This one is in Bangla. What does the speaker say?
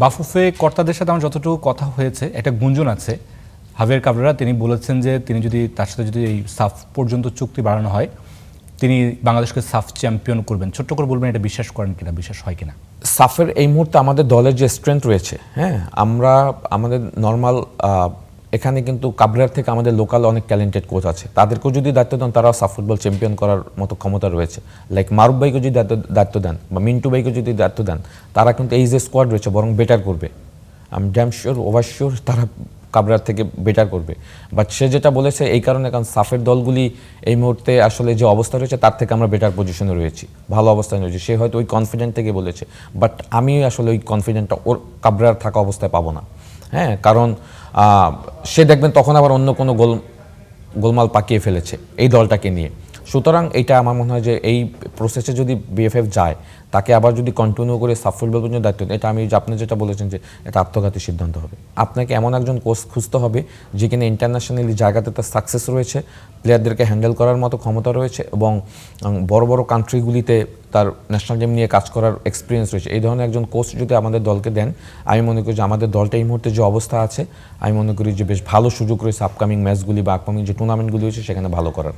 বাফুফে কর্তাদের সাথে আমার যতটুকু কথা হয়েছে, একটা গুঞ্জন আছে, হাভিয়ার কাবরেরা তিনি বলেছেন যে তিনি যদি তার সাথে যদি এই সাফ পর্যন্ত চুক্তি বাড়ানো হয়, তিনি বাংলাদেশকে সাফ চ্যাম্পিয়ন করবেন। ছোট্ট করে বলবেন এটা বিশ্বাস করেন কিনা, বিশ্বাস হয় কিনা? সাফের এই মুহূর্তে আমাদের দলের যে স্ট্রেংথ রয়েছে, হ্যাঁ, আমরা আমাদের নর্মাল এখানে কিন্তু কাবরেরার থেকে আমাদের লোকাল অনেক ট্যালেন্টেড কোচ আছে, তাদেরকেও যদি দায়িত্ব দেন তারাও সাফ ফুটবল চ্যাম্পিয়ন করার মতো ক্ষমতা রয়েছে। লাইক মারুফ ভাইকে যদি দায়িত্ব দেন বা মিন্টু ভাইকে যদি দায়িত্ব দেন, তারা কিন্তু এই যে স্কোয়াড রয়েছে বরং বেটার করবে। আমি ড্যাম শিওর, ওভার শিওর তারা কাবরার থেকে বেটার করবে। বাট সে যেটা বলেছে এই কারণে, কারণ সাফের দলগুলি এই মুহূর্তে আসলে যে অবস্থা রয়েছে তার থেকে আমরা বেটার পজিশনে রয়েছি, ভালো অবস্থানে রয়েছি। সে হয়তো ওই কনফিডেন্ট থেকে বলেছে, বাট আমি আসলে ওই কনফিডেন্টটা ওর কাবরার থাকা অবস্থায় পাবো না। হ্যাঁ, কারণ সে দেখবেন তখন আবার অন্য কোনো গোলমাল পাকিয়ে ফেলেছে এই দলটাকে নিয়ে। সুতরাং এটা আমার মনে হয় যে এই প্রসেসে যদি বিএফএফ যায়, তাকে আবার যদি কন্টিনিউ করে সাফ ফুটবল পর্যন্ত দায়িত্ব, এটা আমি আপনি যেটা বলেছেন যে এটা আত্মঘাতী সিদ্ধান্ত হবে। আপনাকে এমন একজন কোচ খুঁজতে হবে যেখানে ইন্টারন্যাশনালি জায়গাতে তার সাকসেস রয়েছে, প্লেয়ারদেরকে হ্যান্ডেল করার মতো ক্ষমতা রয়েছে এবং বড় বড় কান্ট্রিগুলিতে তার ন্যাশনাল টিম নিয়ে কাজ করার এক্সপিরিয়েন্স রয়েছে। এই ধরনের একজন কোচ যদি আমাদের দলকে দেন, আমি মনে করি যে আমাদের দলটা এই মুহূর্তে যে অবস্থা আছে, আমি মনে করি যে বেশ ভালো সুযোগ রয়েছে আপকামিং ম্যাচগুলি বা আপকামিং যে টুর্নামেন্টগুলি হয়েছে সেখানে ভালো করার।